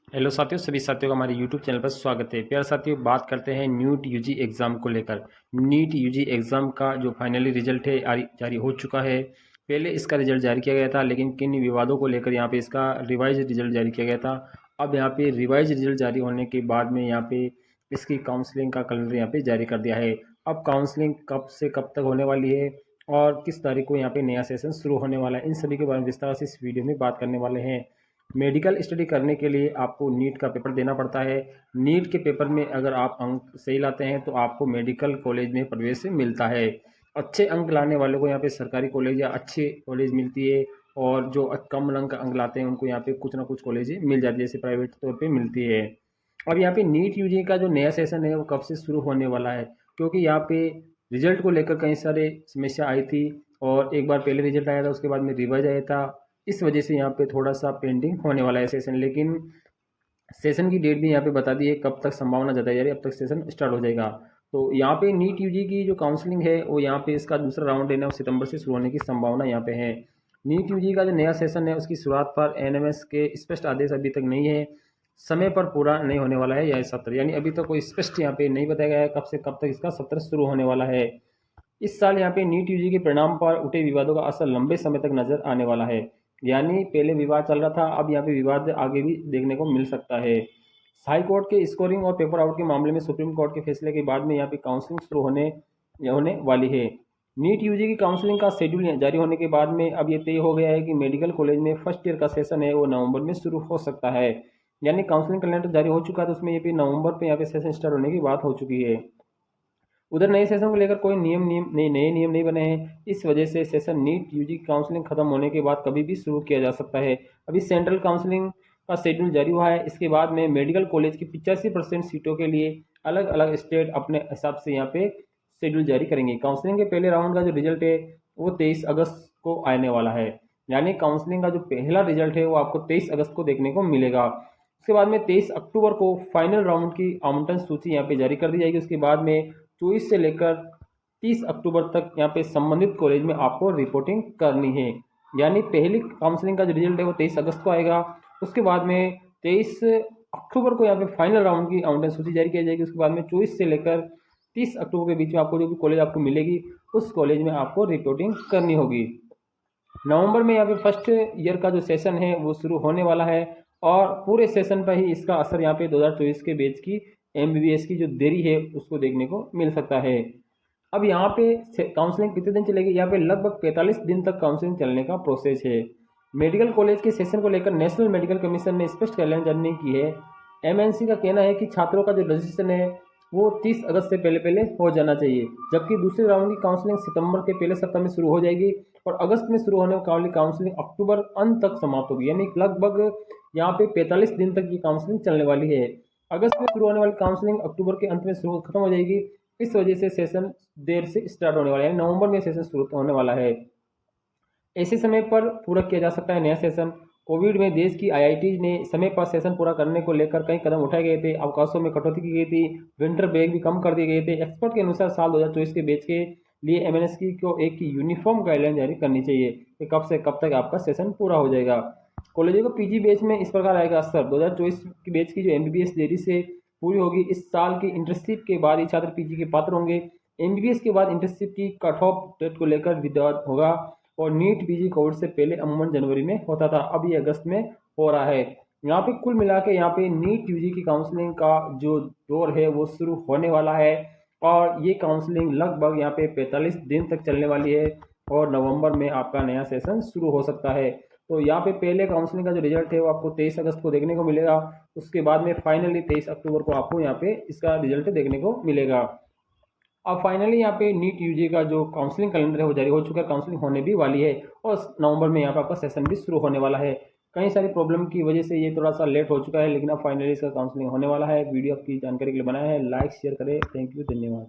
Hello साथियों, सभी साथियों का हमारे यूट्यूब चैनल पर स्वागत है। प्यारे साथियों, बात करते हैं नीट यूजी एग्ज़ाम को लेकर। नीट यूजी एग्ज़ाम का जो फाइनली रिजल्ट है जारी हो चुका है। पहले इसका रिजल्ट जारी किया गया था, लेकिन किन विवादों को लेकर यहाँ पे इसका रिवाइज रिजल्ट जारी किया गया था। अब यहाँ पे रिवाइज रिजल्ट जारी होने के बाद में यहाँ पे इसकी काउंसलिंग का कैलेंडर यहाँ पे जारी कर दिया है। अब काउंसलिंग कब से कब तक होने वाली है और किस तारीख को यहाँ पे नया सेशन शुरू होने वाला है, इन सभी के बारे में विस्तार से इस वीडियो में बात करने वाले हैं। मेडिकल स्टडी करने के लिए आपको नीट का पेपर देना पड़ता है। नीट के पेपर में अगर आप अंक सही लाते हैं तो आपको मेडिकल कॉलेज में प्रवेश मिलता है। अच्छे अंक लाने वालों को यहाँ पे सरकारी कॉलेज या अच्छे कॉलेज मिलती है, और जो कम अंक लाते हैं उनको यहाँ पे कुछ ना कुछ कॉलेज मिल जाती है, जैसे प्राइवेट तौर पे मिलती है। अब यहाँ पे नीट यूजी का जो नया सेशन है वो कब से शुरू होने वाला है, क्योंकि यहाँ पे रिजल्ट को लेकर कई सारे समस्या आई थी, और एक बार पहले रिजल्ट आया था, उसके बाद में रिवाइज आया था। इस वजह से यहाँ पे थोड़ा सा पेंडिंग होने वाला है सेशन, लेकिन सेशन की डेट भी यहाँ पे बता दी है, कब तक संभावना जताई जा रही है, अब तक सेशन स्टार्ट हो जाएगा। तो यहाँ पे नीट यूजी की जो काउंसलिंग है वो यहाँ पे इसका दूसरा राउंड है ना, सितंबर से शुरू होने की संभावना यहाँ पे है। नीट यूजी का जो नया सेशन है उसकी शुरुआत पर एनएमएस के स्पष्ट आदेश अभी तक नहीं है। समय पर पूरा नहीं होने वाला है यह सत्र, यानी अभी तक कोई स्पष्ट यहाँ पे नहीं बताया गया है कब से कब तक इसका सत्र शुरू होने वाला है। इस साल यहाँ पे नीट यूजी के परिणाम पर उठे विवादों का असर लंबे समय तक नजर आने वाला है। यानी पहले विवाद चल रहा था, अब यहाँ पे विवाद आगे भी देखने को मिल सकता है। हाई कोर्ट के स्कोरिंग और पेपर आउट के मामले में सुप्रीम कोर्ट के फैसले के बाद में यहाँ पे काउंसलिंग शुरू होने वाली है। नीट यूजी की काउंसलिंग का शेड्यूल जारी होने के बाद में अब ये तय हो गया है कि मेडिकल कॉलेज में फर्स्ट ईयर का सेशन है वो नवंबर में शुरू हो सकता है। यानी काउंसलिंग कैलेंडर जारी हो चुका है, तो उसमें ये भी नवंबर पे यहाँ पे सेशन स्टार्ट होने की बात हो चुकी है। उधर नए सेशन को लेकर कोई नए नियम नहीं बने हैं। इस वजह से सेशन नीट यूजी काउंसलिंग खत्म होने के बाद कभी भी शुरू किया जा सकता है। अभी सेंट्रल काउंसलिंग का शेड्यूल जारी हुआ है। इसके बाद में मेडिकल कॉलेज की 85% सीटों के लिए अलग अलग स्टेट अपने हिसाब से यहाँ पे शेड्यूल जारी करेंगे। काउंसलिंग के पहले राउंड का जो रिजल्ट है वो 23 अगस्त को आने वाला है। यानी काउंसलिंग का जो पहला रिजल्ट है वो आपको 23 अगस्त को देखने को मिलेगा। उसके बाद में 23 अक्टूबर को फाइनल राउंड की आमंत्रण सूची यहाँ पे जारी कर दी जाएगी। उसके बाद में 24 से लेकर 30 अक्टूबर तक यहाँ पे संबंधित कॉलेज में आपको रिपोर्टिंग करनी है। यानी पहली काउंसलिंग का जो रिजल्ट है वो 23 अगस्त को आएगा। उसके बाद में 23 अक्टूबर को यहाँ पे फाइनल राउंड की आउटलाइन सूची जारी की जाएगी। उसके बाद में 24 से लेकर 30 अक्टूबर के बीच में आपको जो भी कॉलेज आपको मिलेगी उस कॉलेज में आपको रिपोर्टिंग करनी होगी। नवंबर में यहाँ पे फर्स्ट ईयर का जो सेशन है वो शुरू होने वाला है, और पूरे सेशन पर ही इसका असर यहाँ पे 2024 के बैच की एमबीबीएस की जो देरी है उसको देखने को मिल सकता है। अब यहाँ पे काउंसलिंग कितने दिन चलेगी, यहाँ पे लगभग 45 दिन तक काउंसलिंग चलने का प्रोसेस है। मेडिकल कॉलेज के सेशन को लेकर नेशनल मेडिकल कमीशन ने स्पष्ट गाइडलाइन जारी नहीं की है। एमएनसी का कहना है कि छात्रों का जो रजिस्ट्रेशन है वो 30 अगस्त से पहले पहले हो जाना चाहिए, जबकि दूसरे राउंड की काउंसलिंग सितंबर के पहले सप्ताह में शुरू हो जाएगी, और अगस्त में शुरू होने वाली काउंसलिंग अक्टूबर अंत तक समाप्त होगी। यानी लगभग यहाँ पे 45 दिन तक ये काउंसलिंग चलने वाली है। अगस्त में शुरू होने वाली काउंसलिंग अक्टूबर के अंत में शुरू खत्म हो जाएगी। इस वजह से सेशन देर से स्टार्ट होने वाला है, नवंबर में सेशन शुरू होने वाला है। ऐसे समय पर पूरा किया जा सकता है नया सेशन। कोविड में देश की आईआईटी ने समय पर सेशन पूरा करने को लेकर कई कदम उठाए गए थे। अवकाशों में कटौती की गई थी, विंटर ब्रेक भी कम कर दिए गए थे। एक्सपर्ट के अनुसार साल 2024 के बैच के लिए एमएनएसकी को एक यूनिफॉर्म गाइडलाइन जारी करनी चाहिए कि कब से कब तक आपका सेशन पूरा हो जाएगा। कॉलेजों को पीजी बैच में इस प्रकार आएगा असर। 2024 की बैच की जो एमबीबीएस देरी से पूरी होगी, इस साल की इंटर्नशिप के बाद ही छात्र पीजी के पात्र होंगे। एमबीबीएस के बाद इंटर्नशिप की कट ऑफ डेट को लेकर विवाद होगा, और नीट पीजी कोविड से पहले अमूमन जनवरी में होता था, अब ये अगस्त में हो रहा है। यहाँ पे कुल मिला के यहाँ पे नीट यूजी की काउंसलिंग का जो दौर है वो शुरू होने वाला है, और ये काउंसलिंग लगभग यहाँ पे 45 दिन तक चलने वाली है, और नवंबर में आपका नया सेशन शुरू हो सकता है। तो यहाँ पे पहले काउंसलिंग का जो रिजल्ट है वो आपको 23 अगस्त को देखने को मिलेगा। उसके बाद में फाइनली 23 अक्टूबर को आपको यहाँ पे इसका रिजल्ट देखने को मिलेगा। अब फाइनली यहाँ पे नीट यूजी का जो काउंसलिंग कैलेंडर है वो जारी हो चुका है, काउंसलिंग होने भी वाली है, और नवंबर में यहाँ पे आपका सेशन भी शुरू होने वाला है। कई सारी प्रॉब्लम की वजह से ये थोड़ा सा लेट हो चुका है, लेकिन अब फाइनली इसका काउंसलिंग होने वाला है। वीडियो आपकी जानकारी के लिए बनाया है, लाइक शेयर करें। थैंक यू, धन्यवाद।